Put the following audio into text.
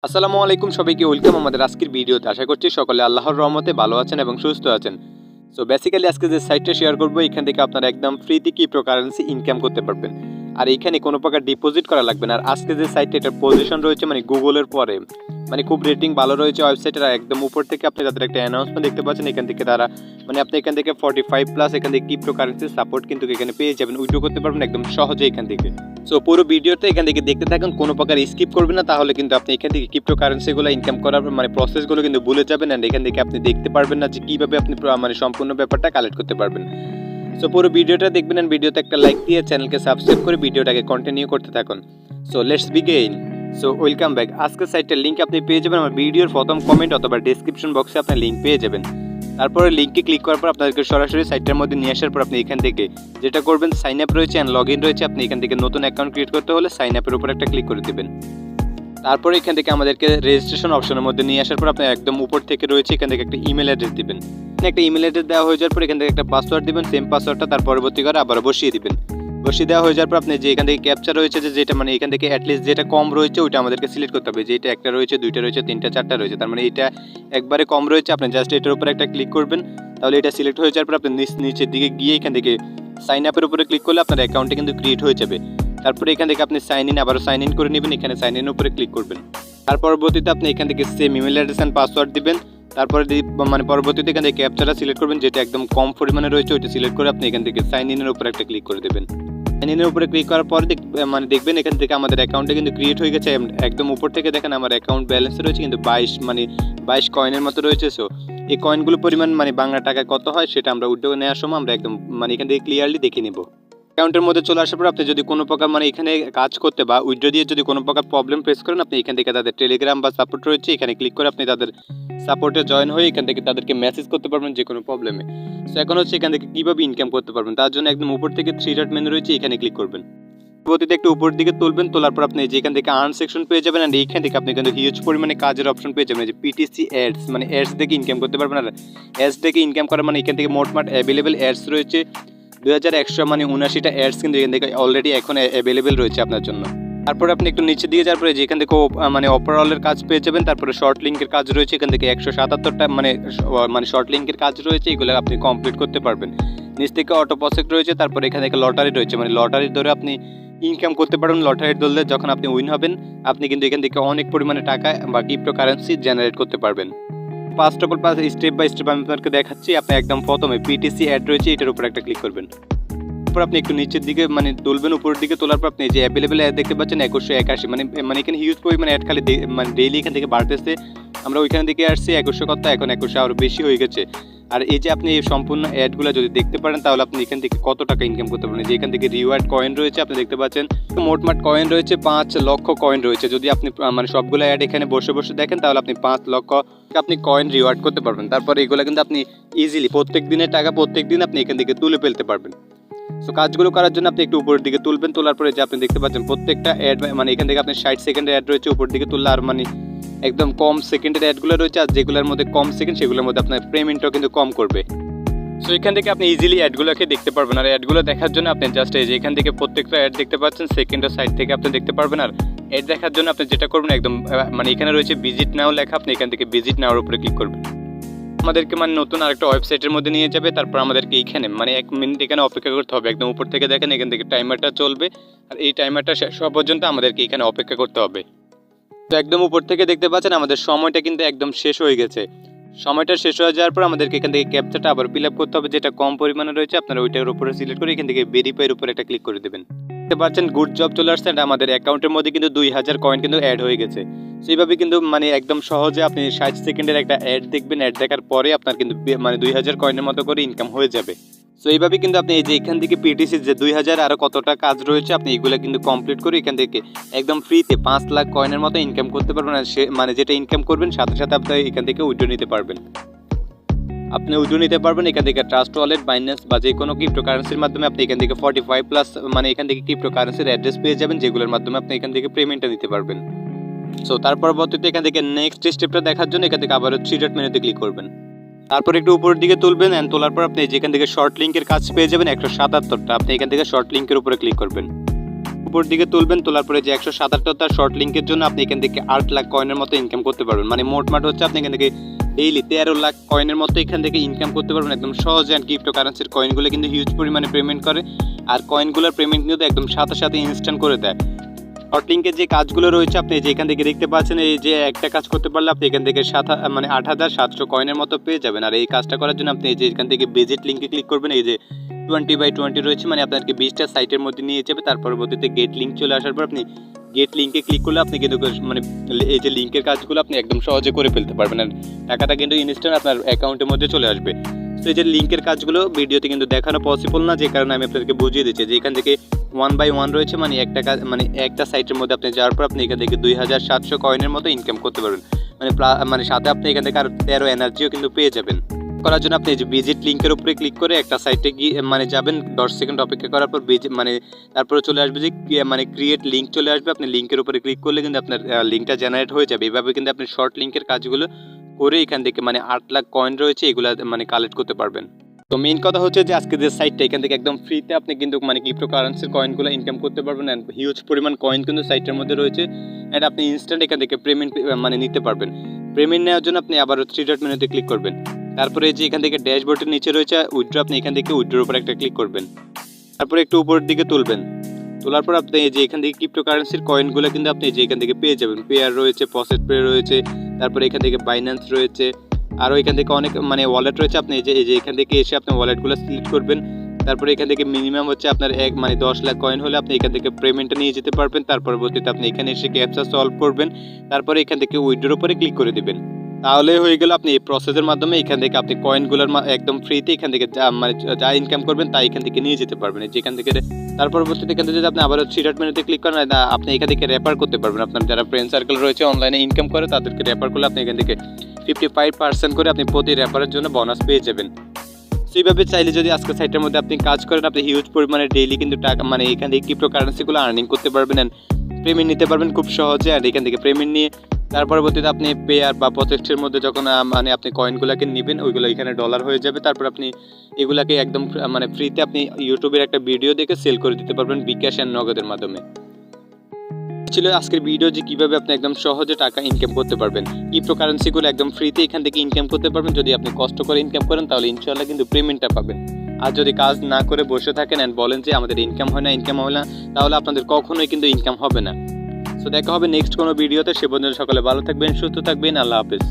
আসসালামু আলাইকুম সবাইকে ওয়েলকাম আমাদের আজকের ভিডিওতে। আশা করছি সকলে আল্লাহর রহমতে ভালো আছেন এবং সুস্থ আছেন। সো বেসিক্যালি আজকে যে সাইটটা শেয়ার করব এখান থেকে আপনারা একদম ফ্রিতে ক্রিপ্টোকারেন্সি ইনকাম করতে পারবেন। আর এখানে কোনো প্রকার ডিপোজিট করা লাগবে না। আর আজকে যে সাইটটা এটার পজিশন রয়েছে মানে গুগলের পরে মানে খুব রেটিং ভালো রয়েছে ওয়েবসাইটের। একদম উপর থেকে আপনি তাদের একটা অ্যানাউন্সমেন্ট দেখতে পাচ্ছেন। এখান থেকে তারা মানে আপনি এখান থেকে 45 প্লাস এখান থেকে ক্রিপ্টোকারেন্সি সাপোর্ট কিন্তু এখানে পেয়ে যাবেন, উইথড্র করতে পারবেন একদম সহজে এখান থেকে। সো পুরো ভিডিওটা এখান থেকে দেখতে থাকুন, কোনো প্রকার স্কিপ করবেন না, তাহলে কিন্তু আপনি এখান থেকে ক্রিপ্টোকারেন্সিগুলো ইনকাম করার মানে প্রসেসগুলো কিন্তু ভুলে যাবেন। অ্যান্ড এখান থেকে আপনি দেখতে পারবেন না যে কীভাবে আপনি মানে সম্পূর্ণ ব্যাপারটা কালেক্ট করতে পারবেন। সো পুরো ভিডিওটা দেখবেন অ্যান্ড ভিডিওতে একটা লাইক দিয়ে চ্যানেলকে সাবস্ক্রাইব করে ভিডিওটাকে কন্টিনিউ করতে থাকুন। So let's begin. So welcome back. আজকের সাইটের লিঙ্ক আপনি পেয়ে যাবেন আমার ভিডিওর প্রথম কমেন্ট অথবা ডেসক্রিপশন বক্সে আপনি লিঙ্ক পেয়ে যাবেন। তারপরে লিঙ্কে ক্লিক করার পর আপনাদেরকে সরাসরি সাইটের মধ্যে নিয়ে আসার পর আপনি এখান থেকে যেটা করবেন সাইন আপ রয়েছে অ্যান্ড লগ ইন রয়েছে। আপনি এখান থেকে নতুন অ্যাকাউন্ট ক্রিয়েট করতে হলে সাইন আপের উপর একটা ক্লিক করে দেবেন। তারপরে এখান থেকে আমাদেরকে রেজিস্ট্রেশন অপশনের মধ্যে নিয়ে আসার পর আপনি একদম উপর থেকে রয়েছে এখান থেকে একটা ইমেল অ্যাড্রেস দিবেন। একটা ইমেল অ্যাড্রেস দেওয়া হয়ে যাওয়ার পর এখান থেকে একটা পাসওয়ার্ড দিবেন, সেম পাসওয়ার্ডটা তার পরবর্তী করে আবার বসিয়ে দিবেন। বসিয়ে দেওয়া হয়ে যাওয়ার পর আপনি যে এখান থেকে ক্যাপচা রয়েছে যেটা মানে এখান থেকে অ্যাটলিস্ট যেটা কম রয়েছে ওইটা আমাদেরকে সিলেক্ট করতে হবে। যে এটা একটা রয়েছে, দুইটা রয়েছে, তিনটা, চারটা রয়েছে, তার মানে এটা একবারে কম রয়েছে। আপনি জাস্ট এটার উপর একটা ক্লিক করবেন, তাহলে এটা সিলেক্ট হয়ে যাওয়ার পর আপনি নিচের দিকে গিয়ে এখান থেকে সাইন আপের উপরে ক্লিক করলে আপনার অ্যাকাউন্টে কিন্তু ক্রিয়েট হয়ে যাবে। তারপরে এখান থেকে আপনি সাইন ইন আবারও সাইন ইন করে নেবেন, এখানে সাইন ইনের উপরে ক্লিক করবেন। তার পরবর্তীতে আপনি এখান থেকে same email address and password দিবেন। তারপরে মানে পরবর্তীতে এখান থেকে ক্যাপচাটা সিলেক্ট করবেন, যেটা একদম কম পরিমাণে রয়েছে ওইটা সিলেক্ট করে আপনি এখান থেকে সাইন ইনের উপরে একটা ক্লিক করে দেবেন। সাইন ইনের উপরে ক্লিক করার পর মানে দেখবেন এখান থেকে আমাদের অ্যাকাউন্টে কিন্তু ক্রিয়েট হয়ে গেছে। একদম উপর থেকে দেখেন আমার অ্যাকাউন্ট ব্যালেন্স রয়েছে কিন্তু 22 কয়েনের মতো রয়েছে। সো এই কয়েনগুলো পরিমাণ মানে বাংলা টাকায় কত হয় সেটা আমরা উইথড্র নেওয়ার সময় আমরা একদম মানে এখান থেকে ক্লিয়ারলি দেখে নিব। অ্যাকাউন্টের মধ্যে চলে আসার পর আপনি যদি কোনো প্রকার মানে এখানে কাজ করতে বা উইথড্র দিয়ে যদি কোনো প্রকার প্রবলেম ফেস করেন, আপনি এখান থেকে তাদের টেলিগ্রাম বা সাপোর্ট রয়েছে এখানে ক্লিক করে আপনি তাদের সাপোর্টে জয়েন হয়ে এখান থেকে তাদেরকে মেসেজ করতে পারবেন যে কোনো প্রবলেমে। সো এখন হচ্ছে এখান থেকে কীভাবে ইনকাম করতে পারবেন তার জন্য একদম উপর থেকে 3 ডট মেনু রয়েছে এখানে ক্লিক করবেন। পরবর্তীতে একটু উপর দিকে তুলবেন, তোলার পর আপনি যেখান থেকে আর্ন সেকশন পেয়ে যাবেন। আর এইখান থেকে আপনি কিন্তু হিউজ পরিমাণে কাজের অপশন পেয়ে যাবেন, যে পিটিসি অ্যাডস মানে অ্যাডস দেখে ইনকাম করতে পারবেন। আর অ্যাডস দেখে ইনকাম করা মানে এখান থেকে মোটমাট অ্যাভেলেবেল অ্যাডস রয়েছে 2100 মানে 79টা অ্যাডস কিন্তু এখান থেকে অলরেডি এখন অ্যাভেলেবেল রয়েছে আপনার জন্য। তারপরে আপনি একটু নিচে দিয়ে যাওয়ার পরে যেখান থেকে মানে ওভারঅলের কাজ পেয়ে যাবেন। তারপরে শর্ট লিঙ্কের কাজ রয়েছে এখান থেকে 177টা মানে শর্ট লিঙ্কের কাজ রয়েছে, এগুলো আপনি কমপ্লিট করতে পারবেন। নিচ থেকে অটো প্রসেক্ট রয়েছে, তারপরে এখানে থেকে লটারি রয়েছে মানে লটারির ধরে আপনি ইনকাম করতে পারবেন। লটারির দলে যখন আপনি উইন হবেন আপনি কিন্তু এখান থেকে অনেক পরিমাণে টাকা বা ক্রিপ্টোকারেন্সি জেনারেট করতে পারবেন। First of all step by step আমি আপনাকে দেখাচ্ছি। আপনি একদম প্রথমে পিটিসি অ্যাড রয়েছে এটার উপর একটা ক্লিক করবেন। তারপর আপনি একটু নিচের দিকে মানে তুলবেন, উপরের দিকে তোলার পর আপনি যে অ্যাভেলেবেল অ্যাড দেখতে পাচ্ছেন 2181 মানে এখানে হিউজ পরিমাণে অ্যাড খালি মানে ডেইলি এখান থেকে বাড়তেছে। আমরা ওইখান থেকে আসছি 2100 কত, এখন 2100 আরও বেশি হয়ে গেছে। আর এই যে আপনি এই সম্পূর্ণ অ্যাডগুলো যদি দেখতে পারেন তাহলে আপনি এখান থেকে কত টাকা ইনকাম করতে পারেন। যে এখান থেকে রিওয়ার্ড কয়েন রয়েছে আপনি দেখতে পাচ্ছেন, মোটমাট কয়েন রয়েছে 5 লক্ষ কয়েন রয়েছে। যদি আপনি মানে সবগুলো অ্যাড এখানে বসে বসে দেখেন তাহলে আপনি 5 লক্ষ আপনি কয়েন রিওয়ার্ড করতে পারবেন। তারপরে এগুলো কিন্তু আপনি ইজিলি প্রত্যেক দিনের টাকা প্রত্যেক দিন আপনি এখান থেকে তুলে ফেলতে পারবেন। সো কাজগুলো করার জন্য আপনি একটু উপরের দিকে তুলবেন, তোলার পরে যে আপনি দেখতে পাচ্ছেন প্রত্যেকটা অ্যাড মানে এখান থেকে আপনি 60 সেকেন্ডের অ্যাড রয়েছে উপর দিকে তুললে, আর মানে একদম কম সেকেন্ডের অ্যাডগুলো রয়েছে। আর যেগুলোর মধ্যে কম সেকেন্ড সেগুলোর মধ্যে আপনার পেমেন্টটাও কিন্তু কম করবে। সো এখান থেকে আপনি ইজিলি অ্যাডগুলোকে দেখতে পারবেন। আর অ্যাডগুলো দেখার জন্য আপনি জাস্ট এই যে এখান থেকে প্রত্যেকটা অ্যাড দেখতে পাচ্ছেন সেকেন্ডের সাইড থেকে আপনি দেখতে পারবেন। আর অ্যাড দেখার জন্য আপনি যেটা করবেন একদম মানে এখানে রয়েছে ভিজিট নাও লেখা, আপনি এখান থেকে ভিজিট নাওর উপরে ক্লিক করবেন। আমাদেরকে মানে নতুন আরেকটা ওয়েবসাইটের মধ্যে নিয়ে যাবে। তারপর আমাদেরকে এইখানে মানে 1 মিনিট এখানে অপেক্ষা করতে হবে। একদম উপর থেকে দেখেন এখান থেকে টাইমারটা চলবে, আর এই টাইমারটা শেষ হওয়া পর্যন্ত আমাদেরকে এখানে অপেক্ষা করতে হবে। তো একদম উপর থেকে দেখতে পাচ্ছেন আমাদের সময়টা কিন্তু একদম শেষ হয়ে গেছে। সময়টা শেষ হয়ে যাওয়ার পর আমাদেরকে এখান থেকে ক্যাপচাটা আবার ফিল আপ করতে হবে, যেটা কম পরিমাণে রয়েছে আপনারা ওইটার উপরে সিলেক্ট করে এখান থেকে ভেরিফাইয়ের উপরে একটা ক্লিক করে দেবেন। দেখতে পাচ্ছেন গুড জব চলে আসছে, আমাদের অ্যাকাউন্টের মধ্যে কিন্তু 2000 কয়েন কিন্তু অ্যাড হয়ে গেছে। সেইভাবে কিন্তু মানে একদম সহজে আপনি 60 সেকেন্ডের একটা অ্যাড দেখবেন, অ্যাড দেখার পরে আপনার কিন্তু মানে 2000 কয়েনের মতো করে ইনকাম হয়ে যাবে। সো এইভাবে কিন্তু আপনি এই যে এখান থেকে পিটিসি যে 2000 আরও কতটা কাজ রয়েছে আপনি এগুলো কিন্তু কমপ্লিট করে এখান থেকে একদম ফ্রিতে 5 লাখ কয়েনের মতো ইনকাম করতে পারবেন। আর সে মানে যেটা ইনকাম করবেন সাথে সাথে আপনি এখান থেকে উইথড্র নিতে পারবেন। আপনি উইথড্র নিতে পারবেন এখান থেকে ট্রাস্ট ওয়ালেট, বাইন্যান্স বা যে কোনো ক্রিপ্টোকারেন্সির মাধ্যমে। আপনি এখান থেকে 45 প্লাস মানে এখান থেকে ক্রিপ্টোকারেন্সির অ্যাড্রেস পেয়ে যাবেন, যেগুলোর মাধ্যমে আপনি এখান থেকে পেমেন্টটা নিতে পারবেন। সো তার পরবর্তীতে এখান থেকে নেক্সট স্টেপটা দেখার জন্য এখান থেকে আবারও 3 ডট মেনুতে ক্লিক করবেন। তারপর একটু উপরের দিকে তুলবেন, অ্যান্ড তোলার পর আপনি যেখান থেকে শর্ট লিঙ্কের কাজ পেয়ে যাবেন 177টা, আপনি এখান থেকে শর্ট লিঙ্কের উপরে ক্লিক করবেন। উপর দিকে তুলবেন, তোলার পরে যে 177টা শর্ট লিঙ্কের জন্য আপনি এখান থেকে 8 লাখ কয়েনের মতো ইনকাম করতে পারবেন। মানে মোটমাট হচ্ছে আপনি এখান থেকে ডেইলি 13 লাখ কয়েনের মতো এখান থেকে ইনকাম করতে পারবেন একদম সহজে। আর ক্রিপ্টোকারেন্সির কয়েনগুলো কিন্তু হিউজ পরিমাণে পেমেন্ট করে, আর কয়েনগুলোর পেমেন্ট কিন্তু একদম সাথে সাথে ইনস্ট্যান্ট করে দেয়। শর্ট লিঙ্কের যে কাজগুলো রয়েছে আপনি যে এখান থেকে দেখতে পাচ্ছেন, এই যে একটা কাজ করতে পারলে আপনি এখান থেকে 8,700 কয়েনের মতো পেয়ে যাবেন। আর এই কাজটা করার জন্য আপনি এই যে এখান থেকে বেজেট লিঙ্কে ক্লিক করবেন, এই যে 20/20 রয়েছে, মানে আপনাকে 20টা সাইটের মধ্যে নিয়ে যাবে। তার পরবর্তীতে গেট লিঙ্ক চলে আসার পর আপনি গেট লিঙ্কে ক্লিক করলে আপনি কিন্তু মানে এই যে লিঙ্কের কাজগুলো আপনি একদম সহজে করে ফেলতে পারবেন, আর টাকাটা কিন্তু ইনস্ট্যান্ট আপনার অ্যাকাউন্টের মধ্যে চলে আসবে। তো এই যে লিঙ্কের কাজগুলো ভিডিওতে কিন্তু দেখানো পসিবল না, যে কারণে আমি আপনাদেরকে বুঝিয়ে দিচ্ছি যে এখান থেকে 1/1 রয়েছে, মানে একটা সাইটের মধ্যে আপনি যাওয়ার পর আপনি এখান থেকে 2,700 কয়েনের মতো ইনকাম করতে পারবেন। মানে সাথে আপনি এখান থেকে আরও 13 এনার্জিও কিন্তু পেয়ে যাবেন। করার জন্য আপনি এই যে ভিজিট লিঙ্কের উপরে ক্লিক করে একটা সাইটে গিয়ে যাবেন, 10 সেকেন্ড অপেক্ষা করার পর তারপরে চলে আসবে যে ক্রিয়েট লিঙ্ক চলে আসবে। আপনি লিঙ্কের উপরে ক্লিক করলে কিন্তু আপনার লিঙ্কটা জেনারেট হয়ে যাবে। এভাবে কিন্তু আপনি শর্ট লিঙ্কের কাজগুলো করে এখান থেকে 8 লাখ কয়েন রয়েছে এগুলো কালেক্ট করতে পারবেন। তো মেইন কথা হচ্ছে যে আজকে যে সাইটটা এখান থেকে একদম ফ্রিতে আপনি কিন্তু ক্রিপ্টোকারেন্সির কয়েনগুলো ইনকাম করতে পারবেন, অ্যান্ড হিউজ পরিমাণ কয়েন কিন্তু সাইটের মধ্যে রয়েছে, অ্যান্ড আপনি ইনস্ট্যান্ট এখান থেকে পেমেন্ট নিতে পারবেন। পেমেন্ট নেওয়ার জন্য আপনি আবারও 3 ডট মেনুতে ক্লিক করবেন। তারপরে যে এখান থেকে ড্যাশবোর্ডের নিচে রয়েছে উইথড্র, আপনি এখান থেকে উইথড্রোর উপর একটা ক্লিক করবেন। তারপরে একটু উপরের দিকে তুলবেন, তোলার পর আপনি এই যে এখান থেকে ক্রিপ্টোকারেন্সির কয়েনগুলো কিন্তু আপনি যে এখান থেকে পেয়ে যাবেন। পেয়ার রয়েছে, প্রসেস পে রয়েছে, তারপরে এখান থেকে বাইন্যান্স রয়েছে, আরও এখান থেকে অনেক ওয়ালেট রয়েছে। আপনি এই যে এখান থেকে এসে আপনি ওয়ালেটগুলো সিলেক্ট করবেন। তারপরে এখান থেকে মিনিমাম হচ্ছে আপনার 10 লাখ কয়েন হলে আপনি এখান থেকে পেমেন্টটা নিয়ে যেতে পারবেন। তার পরবর্তীতে আপনি এখানে এসে ক্যাপচা সলভ করবেন, তারপরে এখান থেকে উইথড্রোর উপরে ক্লিক করে দিবেন। তাহলে হয়ে গেল আপনি এই প্রসেসের মাধ্যমে এখান থেকে আপনি কয়েনগুলোর একদম ফ্রিতে এখান থেকে যা ইনকাম করবেন তা এখান থেকে নিয়ে যেতে পারবেন যেখান থেকে। তার পরবর্তীতে এখান থেকে যদি আপনি আবারও 3 ডট মেনুতে ক্লিক করেন, আপনি এখান থেকে রেফার করতে পারবেন। আপনার যারা ফ্রেন্ড সার্কেল রয়েছে অনলাইনে ইনকাম করে তাদেরকে রেফার করলে আপনি এখান থেকে 55% করে আপনি প্রতি রেফারের জন্য বোনাস পেয়ে যাবেন। সেইভাবে চাইলে যদি আজকে সাইটের মধ্যে আপনি কাজ করেন, আপনি হিউজ পরিমাণে ডেইলি কিন্তু টাকা এখান থেকে ক্রিপ্টোকারেন্সিগুলো আর্নিং করতে পারবেন, অ্যান্ড পেমেন্ট নিতে পারবেন খুব সহজে। আর এখান থেকে পেমেন্ট নিয়ে তার পরবর্তীতে আপনি পেয়ার বা প্রজেক্টের মধ্যে যখন আপনি কয়েনগুলোকে নেবেন, ওইগুলো এখানে ডলার হয়ে যাবে। তারপর আপনি এগুলাকে একদম ফ্রিতে আপনি ইউটিউবের একটা ভিডিও দেখে সেল করে দিতে পারবেন বিকাশ অ্যান্ড নগদের মাধ্যমে। ছিল আজকের ভিডিও যে কীভাবে আপনি একদম সহজে টাকা ইনকাম করতে পারবেন, ক্রিপ্টোকারেন্সিগুলো একদম ফ্রিতে এখান থেকে ইনকাম করতে পারবেন। যদি আপনি কষ্ট করে ইনকাম করেন তাহলে ইনশাআল্লাহ কিন্তু পেমেন্টটা পাবেন। আর যদি কাজ না করে বসে থাকেন অ্যান্ড বলেন যে আমাদের ইনকাম হয় না, তাহলে আপনাদের কখনোই কিন্তু ইনকাম হবে না। সো দেখা হবে নেক্সট কোনো ভিডিওতে। সে পর্যন্ত সকলে ভালো থাকবেন, সুস্থ থাকবেন। আল্লাহ হাফেজ।